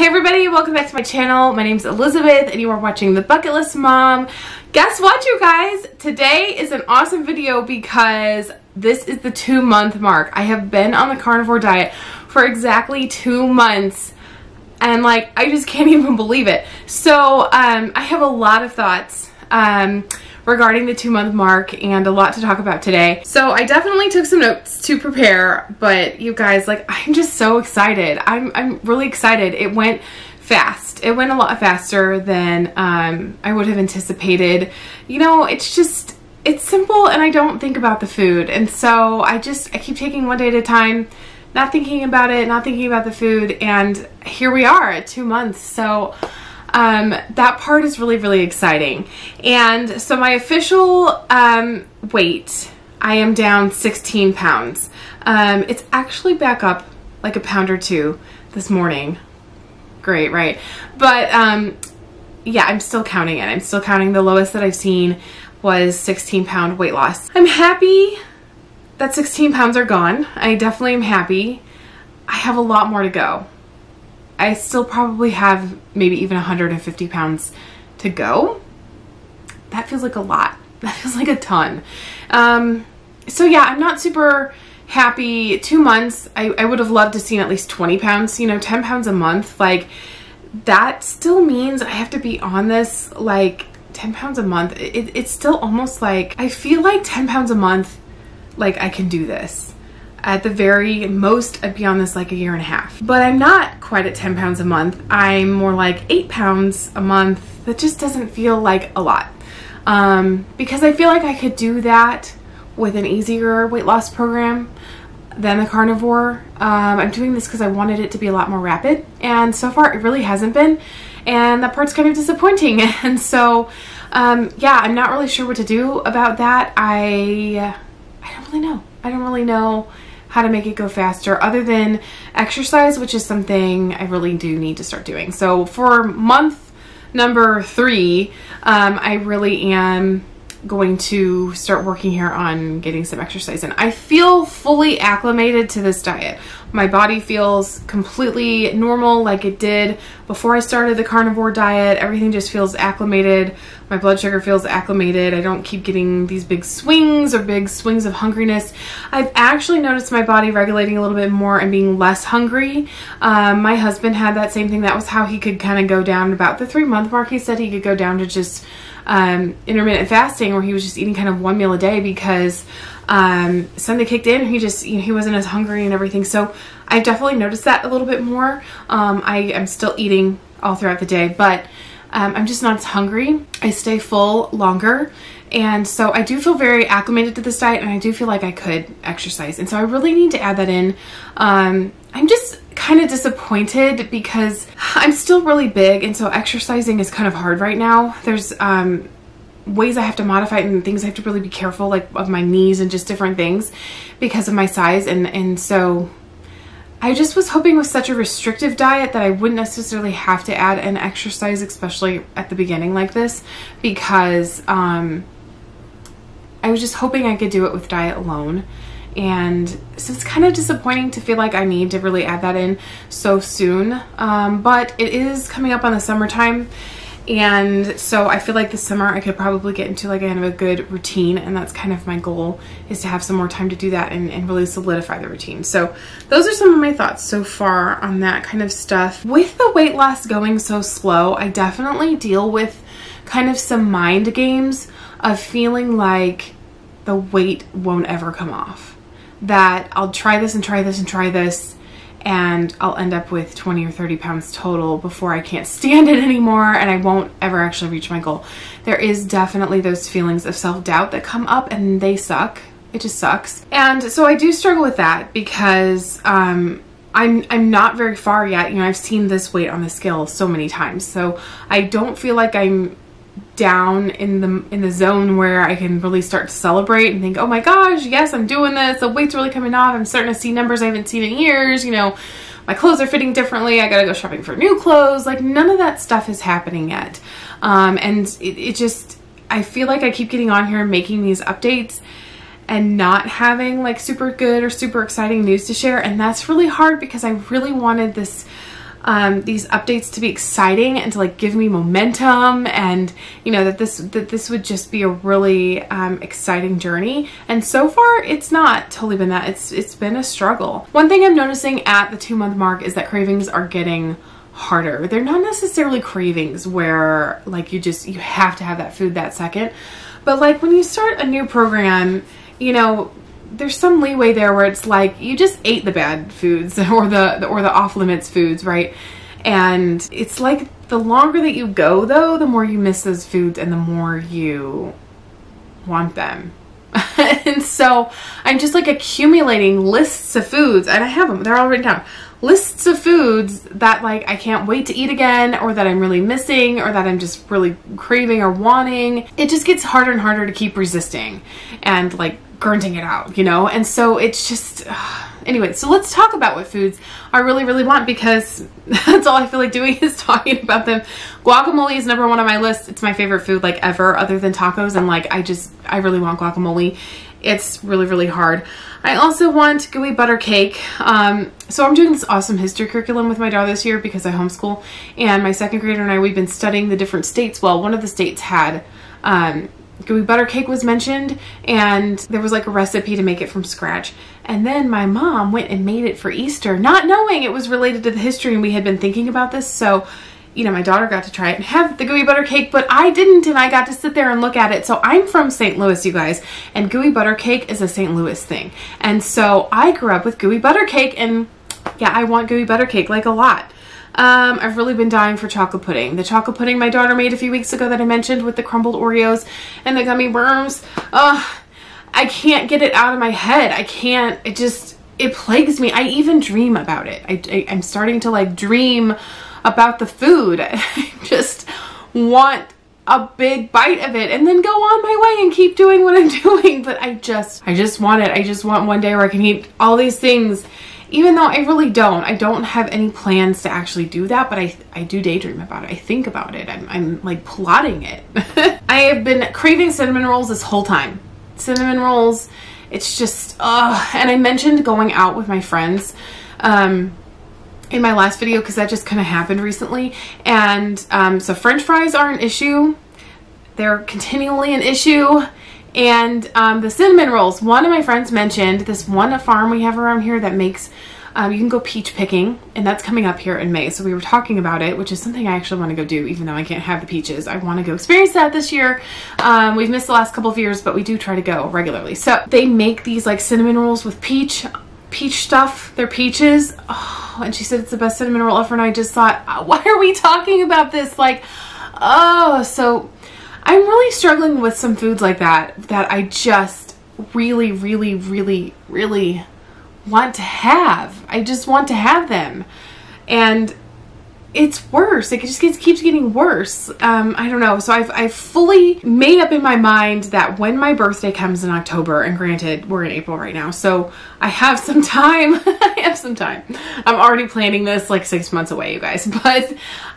Hey everybody, welcome back to my channel. My name's Elizabeth and you are watching The Bucket List Mom. Guess what, you guys? Today is an awesome video because this is the 2-month mark. I have been on the carnivore diet for exactly 2 months and like I just can't even believe it. So I have a lot of thoughts regarding the 2-month mark and a lot to talk about today. So I definitely took some notes to prepare, but you guys, like, I'm just so excited. I'm really excited. It went fast. It went a lot faster than I would have anticipated. You know, it's simple and I don't think about the food. And so I keep taking one day at a time, not thinking about it, not thinking about the food. And here we are at 2 months. So that part is really, really exciting. And so my official weight, I am down 16 pounds. It's actually back up like a pound or two this morning. Great, right? But yeah, I'm still counting it. I'm still counting. The lowest that I've seen was 16-pound weight loss. I'm happy that 16 pounds are gone. I definitely am happy. I have a lot more to go. I still probably have maybe even 150 pounds to go. That feels like a lot. That feels like a ton. So yeah, I'm not super happy. 2 months, I would have loved to see at least 20 pounds, you know, 10 pounds a month. Like, that still means I have to be on this, like, 10 pounds a month. It's still almost like, I feel like 10 pounds a month, like, I can do this. At the very most, I'd be on this like a year and a half. But I'm not quite at 10 pounds a month. I'm more like 8 pounds a month. That just doesn't feel like a lot. Because I feel like I could do that with an easier weight loss program than the carnivore. I'm doing this because I wanted it to be a lot more rapid. And so far, it really hasn't been. And that part's kind of disappointing. And so, yeah, I'm not really sure what to do about that. I don't really know. I don't really know how to make it go faster other than exercise, which is something I really do need to start doing. So for month number 3, I really am going to start working here on getting some exercise in. I feel fully acclimated to this diet. My body feels completely normal like it did before I started the carnivore diet. Everything just feels acclimated. My blood sugar feels acclimated. I don't keep getting these big swings of hungriness. I've actually noticed my body regulating a little bit more and being less hungry. My husband had that same thing. That was how he could kind of go down about the 3-month mark. He said he could go down to just intermittent fasting, where he was just eating kind of 1 meal a day because Sunday kicked in. He just, you know, he wasn't as hungry and everything. So I've definitely noticed that a little bit more. I am still eating all throughout the day, but I'm just not as hungry. I stay full longer. And so I do feel very acclimated to this diet, and I do feel like I could exercise. And so I really need to add that in. I'm just kind of disappointed because I'm still really big, and so exercising is kind of hard right now. There's ways I have to modify it and things I have to really be careful, like of my knees and just different things because of my size. And so I just was hoping with such a restrictive diet that I wouldn't necessarily have to add an exercise, especially at the beginning like this, because I was just hoping I could do it with diet alone. And so it's kind of disappointing to feel like I need to really add that in so soon. But it is coming up on the summertime. And so I feel like this summer I could probably get into like kind of a good routine, and that's kind of my goal, is to have some more time to do that and really solidify the routine. So those are some of my thoughts so far on that kind of stuff. With the weight loss going so slow, I definitely deal with kind of some mind games of feeling like the weight won't ever come off. That I'll try this and try this and try this, and I'll end up with 20 or 30 pounds total before I can't stand it anymore, and I won't ever actually reach my goal. There is definitely those feelings of self-doubt that come up, and they suck. It just sucks. And so I do struggle with that because I'm not very far yet. You know, I've seen this weight on the scale so many times, so I don't feel like I'm down in the zone where I can really start to celebrate and think, oh my gosh, yes, I'm doing this, the weight's really coming off, I'm starting to see numbers I haven't seen in years, you know, my clothes are fitting differently, I gotta go shopping for new clothes. Like, none of that stuff is happening yet. And it just, I feel like I keep getting on here and making these updates and not having like super good or super exciting news to share, and that's really hard because I really wanted this these updates to be exciting and to like give me momentum, and you know, that this would just be a really exciting journey. And so far it's not totally been that. It's been a struggle. One thing I'm noticing at the 2-month mark is that cravings are getting harder. They're not necessarily cravings where like you have to have that food that second, but like when you start a new program, you know, there's some leeway there where it's like you just ate the bad foods or the off limits foods, right? And it's like the longer that you go though, the more you miss those foods and the more you want them. And so I'm just like accumulating lists of foods, and I have them, they're all written down. Lists of foods that like I can't wait to eat again, or that I'm really missing, or that I'm just really craving or wanting. It just gets harder and harder to keep resisting and like grunting it out, you know? And so it's just, anyway, so let's talk about what foods I really, really want, because that's all I feel like doing is talking about them. Guacamole is number 1 on my list. It's my favorite food like ever, other than tacos. And like, I really want guacamole. It's really, really hard. I also want gooey butter cake. So I'm doing this awesome history curriculum with my daughter this year because I homeschool, and my 2nd grader and I, we've been studying the different states. Well, one of the states had gooey butter cake was mentioned, and there was like a recipe to make it from scratch. And then my mom went and made it for Easter, not knowing it was related to the history, and we had been thinking about this. So, you know, my daughter got to try it and have the gooey butter cake, but I didn't, and I got to sit there and look at it. So I'm from St. Louis, you guys, and gooey butter cake is a St. Louis thing. And so I grew up with gooey butter cake, and yeah, I want gooey butter cake like a lot. I've really been dying for chocolate pudding. The chocolate pudding my daughter made a few weeks ago that I mentioned with the crumbled Oreos and the gummy worms. I can't get it out of my head. I can't, it plagues me. I even dream about it. I'm starting to like dream about the food. I just want a big bite of it and then go on my way and keep doing what I'm doing. But I just want it. I just want one day where I can eat all these things, even though I really don't. I don't have any plans to actually do that, but I do daydream about it. I think about it. I'm like plotting it. I have been craving cinnamon rolls this whole time. Cinnamon rolls, it's just, and I mentioned going out with my friends in my last video because that just kind of happened recently. And so French fries are an issue. They're continually an issue. And the cinnamon rolls, one of my friends mentioned this one farm we have around here that makes, you can go peach picking, and that's coming up here in May. So we were talking about it, which is something I actually want to go do, even though I can't have the peaches. I want to go experience that this year. We've missed the last couple of years, but we do try to go regularly. So they make these like cinnamon rolls with peach stuff. They're peaches. Oh, and she said it's the best cinnamon roll ever, and I just thought, why are we talking about this? Like, oh, so I'm really struggling with some foods like that I just really, really, really, really want to have. I just want to have them. And it's worse. It just keeps getting worse. I don't know. So I've fully made up in my mind that when my birthday comes in October, and granted, we're in April right now, so I have some time. I have some time. I'm already planning this like 6 months away, you guys. But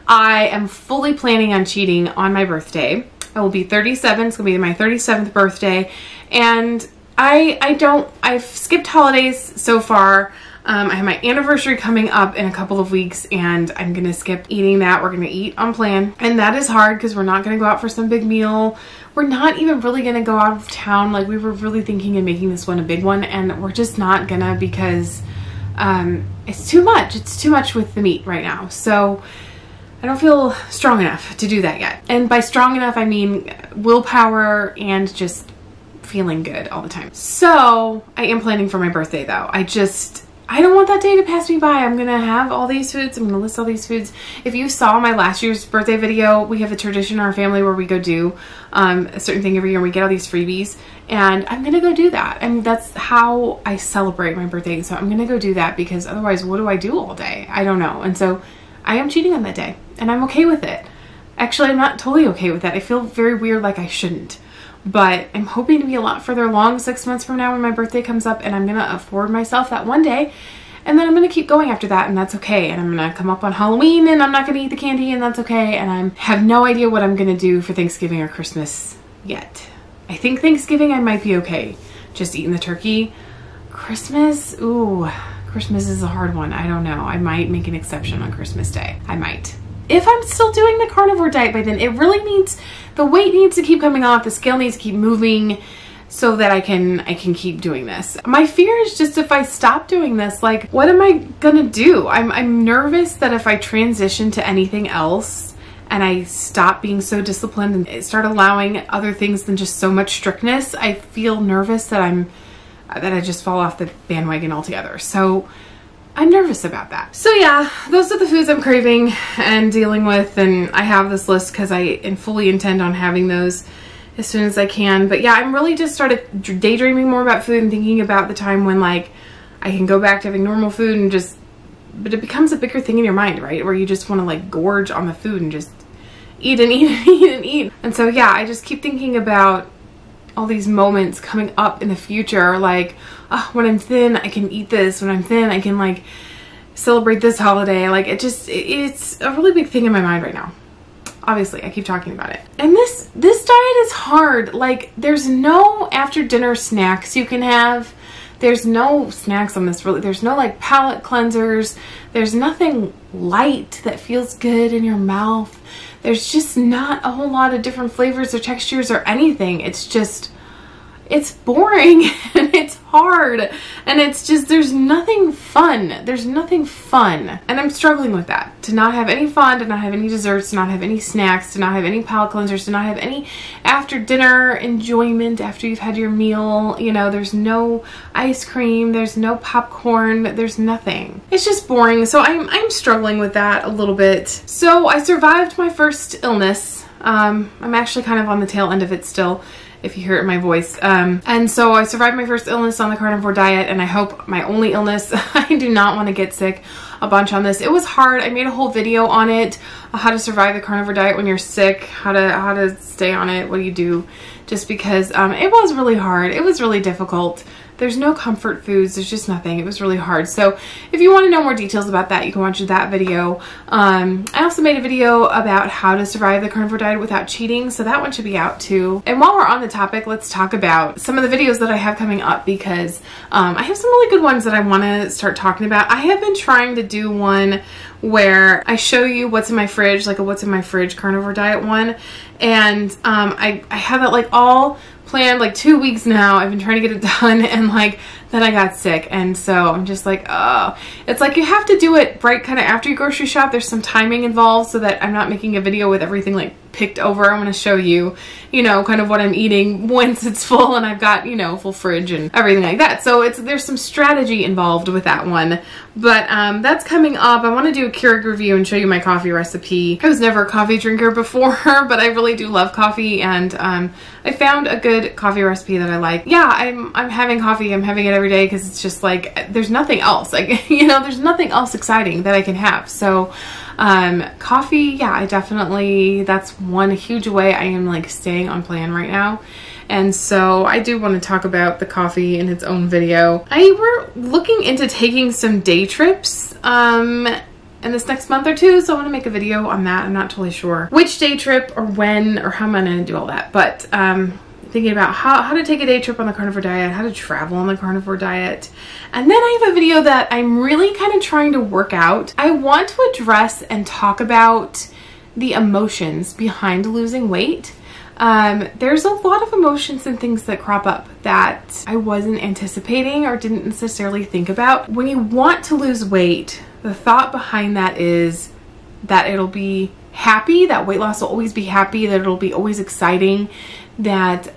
I am fully planning on cheating on my birthday. I will be 37. It's going to be my 37th birthday. And I've skipped holidays so far. I have my anniversary coming up in a couple of weeks, and I'm going to skip eating that. We're going to eat on plan. And that is hard because we're not going to go out for some big meal. We're not even really going to go out of town. Like, we were really thinking of making this one a big one, and we're just not going to because it's too much. It's too much with the meat right now. So I don't feel strong enough to do that yet. And by strong enough, I mean willpower and just feeling good all the time. So I am planning for my birthday though. I don't want that day to pass me by. I'm gonna have all these foods. I'm gonna list all these foods. If you saw my last year's birthday video, we have a tradition in our family where we go do a certain thing every year, and we get all these freebies. And I'm gonna go do that. I mean, that's how I celebrate my birthday. So I'm gonna go do that, because otherwise, what do I do all day? I don't know. And so I am cheating on that day, and I'm okay with it. Actually, I'm not totally okay with that. I feel very weird, like I shouldn't. But I'm hoping to be a lot further along 6 months from now when my birthday comes up, and I'm going to afford myself that one day, and then I'm going to keep going after that, and that's okay. And I'm going to come up on Halloween, and I'm not going to eat the candy, and that's okay. And I have no idea what I'm going to do for Thanksgiving or Christmas yet. I think Thanksgiving I might be okay, just eating the turkey. Christmas, ooh, Christmas is a hard one. I don't know. I might make an exception on Christmas Day. I might. If I'm still doing the carnivore diet by then, it really needs, the weight needs to keep coming off, the scale needs to keep moving so that I can keep doing this. My fear is just if I stop doing this, like, what am I gonna do? I'm nervous that if I transition to anything else and I stop being so disciplined and start allowing other things than just so much strictness, I feel nervous that I just fall off the bandwagon altogether. So I'm nervous about that. So yeah, those are the foods I'm craving and dealing with, and I have this list because I fully intend on having those as soon as I can. But yeah, I'm really just started daydreaming more about food and thinking about the time when, like, I can go back to having normal food and just, but it becomes a bigger thing in your mind, right? Where you just want to, like, gorge on the food and just eat and eat and eat and eat. And so yeah, I just keep thinking about all these moments coming up in the future, like, oh, when I'm thin, I can eat this. When I'm thin, I can, like, celebrate this holiday. Like, it's a really big thing in my mind right now. Obviously, I keep talking about it. And this diet is hard. Like, there's no after dinner snacks you can have. There's no snacks on this, really. There's no, like, palate cleansers. There's nothing light that feels good in your mouth. There's just not a whole lot of different flavors or textures or anything. It's just, it's boring and it's hard and it's just, there's nothing fun. There's nothing fun. And I'm struggling with that. To not have any fun, to not have any desserts, to not have any snacks, to not have any palate cleansers, to not have any after dinner enjoyment after you've had your meal. You know, there's no ice cream, there's no popcorn, there's nothing. It's just boring. So I'm struggling with that a little bit. So I survived my first illness. I'm actually kind of on the tail end of it still, if you hear it in my voice. And so I survived my first illness on the carnivore diet, and I hope my only illness. I do not want to get sick a bunch on this. It was hard. I made a whole video on it, how to survive the carnivore diet when you're sick, how to stay on it, what do you do, just because it was really hard. It was really difficult. There's no comfort foods. There's just nothing. It was really hard. So if you want to know more details about that, you can watch that video. I also made a video about how to survive the carnivore diet without cheating. So that one should be out too. And while we're on the topic, let's talk about some of the videos that I have coming up, because I have some really good ones that I want to start talking about. I have been trying to do one where I show you what's in my fridge, like a what's in my fridge carnivore diet one. And I have it like all planned like 2 weeks now. I've been trying to get it done, and like then I got sick, and so I'm just like, oh, it's like you have to do it right kind of after you grocery shop. There's some timing involved so that I'm not making a video with everything like picked over. I'm going to show you, you know, kind of what I'm eating once it's full and I've got, you know, full fridge and everything like that. So there's some strategy involved with that one, but that's coming up. I want to do a Keurig review and show you my coffee recipe. I was never a coffee drinker before, but I really do love coffee, and I found a good coffee recipe that I like. Yeah, I'm having coffee. I'm having it every day because it's just like there's nothing else. Like, you know, there's nothing else exciting that I can have. So coffee, yeah, I definitely, that's one huge way I am like staying on plan right now. And so I do want to talk about the coffee in its own video. We're looking into taking some day trips in this next month or two, so I want to make a video on that. I'm not totally sure which day trip or when or how I'm going to do all that, but thinking about how to take a day trip on the carnivore diet, how to travel on the carnivore diet. And then I have a video that I'm really kind of trying to work out. I want to address and talk about the emotions behind losing weight. There's a lot of emotions and things that crop up that I wasn't anticipating or didn't necessarily think about. When you want to lose weight, the thought behind that is that it'll be happy, that weight loss will always be happy, that it'll be always exciting, that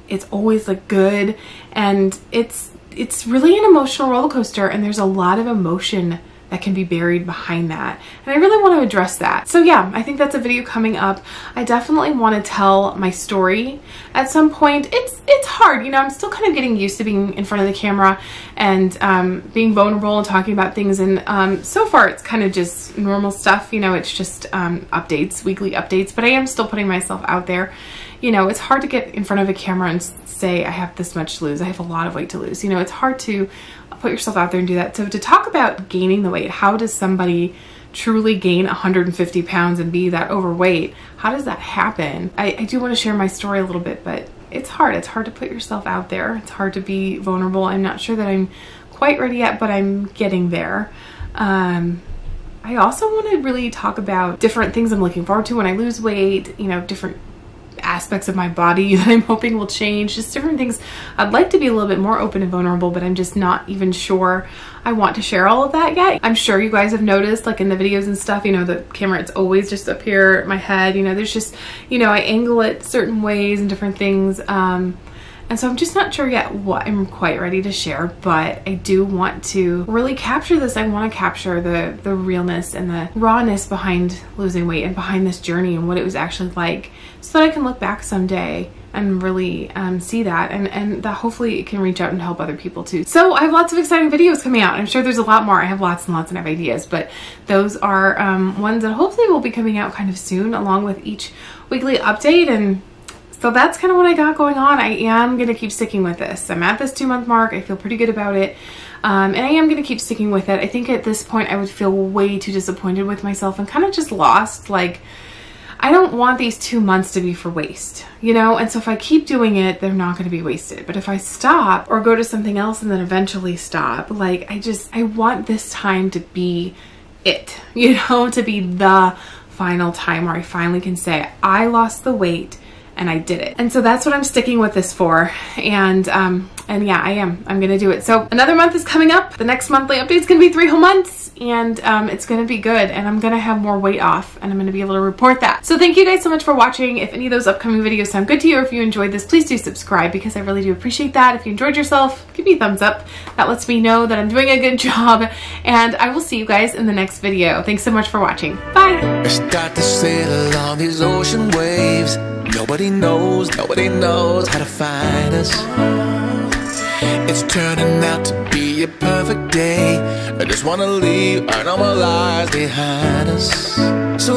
it's always like good, and it's really an emotional roller coaster, and there's a lot of emotion that can be buried behind that, and I really want to address that. So yeah, I think that's a video coming up. I definitely want to tell my story at some point. It's hard, you know, I'm still kind of getting used to being in front of the camera and being vulnerable and talking about things, and so far it's kind of just normal stuff, you know, it's just updates, weekly updates, but I am still putting myself out there. You know, it's hard to get in front of a camera and say I have this much to lose, I have a lot of weight to lose. You know, it's hard to put yourself out there and do that. So to talk about gaining the weight, how does somebody truly gain 150 pounds and be that overweight? How does that happen? I do want to share my story a little bit, but it's hard. It's hard to put yourself out there. It's hard to be vulnerable. I'm not sure that I'm quite ready yet, but I'm getting there. I also want to really talk about different things I'm looking forward to when I lose weight, you know, different aspects of my body that I'm hoping will change, just different things. I'd like to be a little bit more open and vulnerable, but I'm just not even sure I want to share all of that yet. I'm sure you guys have noticed, like in the videos and stuff, you know, the camera, it's always just up here at my head, you know, there's just, you know, I angle it certain ways and different things. And so I'm just not sure yet what I'm quite ready to share, but I do want to really capture this. I want to capture the realness and the rawness behind losing weight and behind this journey and what it was actually like, so that I can look back someday and really see that, and that hopefully it can reach out and help other people too. So I have lots of exciting videos coming out. I'm sure there's a lot more. I have lots and lots of ideas, but those are ones that hopefully will be coming out kind of soon, along with each weekly update. And so that's kind of what I got going on. I am going to keep sticking with this. I'm at this 2-month mark. I feel pretty good about it. And I am going to keep sticking with it. I think at this point I would feel way too disappointed with myself and kind of just lost. Like, I don't want these 2 months to be for waste, you know? And so if I keep doing it, they're not going to be wasted. But if I stop or go to something else and then eventually stop, like, I want this time to be it, you know, to be the final time where I finally can say, I lost the weight and I did it. And so that's what I'm sticking with this for. And yeah, I'm gonna do it. So another month is coming up. The next monthly update is gonna be 3 whole months, and it's gonna be good, and I'm gonna have more weight off, and I'm gonna be able to report that. So thank you guys so much for watching. If any of those upcoming videos sound good to you, or if you enjoyed this, please do subscribe, because I really do appreciate that. If you enjoyed yourself, give me a thumbs up. That lets me know that I'm doing a good job, and I will see you guys in the next video. Thanks so much for watching. Bye. Start to sail along these ocean waves. Nobody knows how to find us. It's turning out to be a perfect day. I just wanna leave our normal lives behind us. So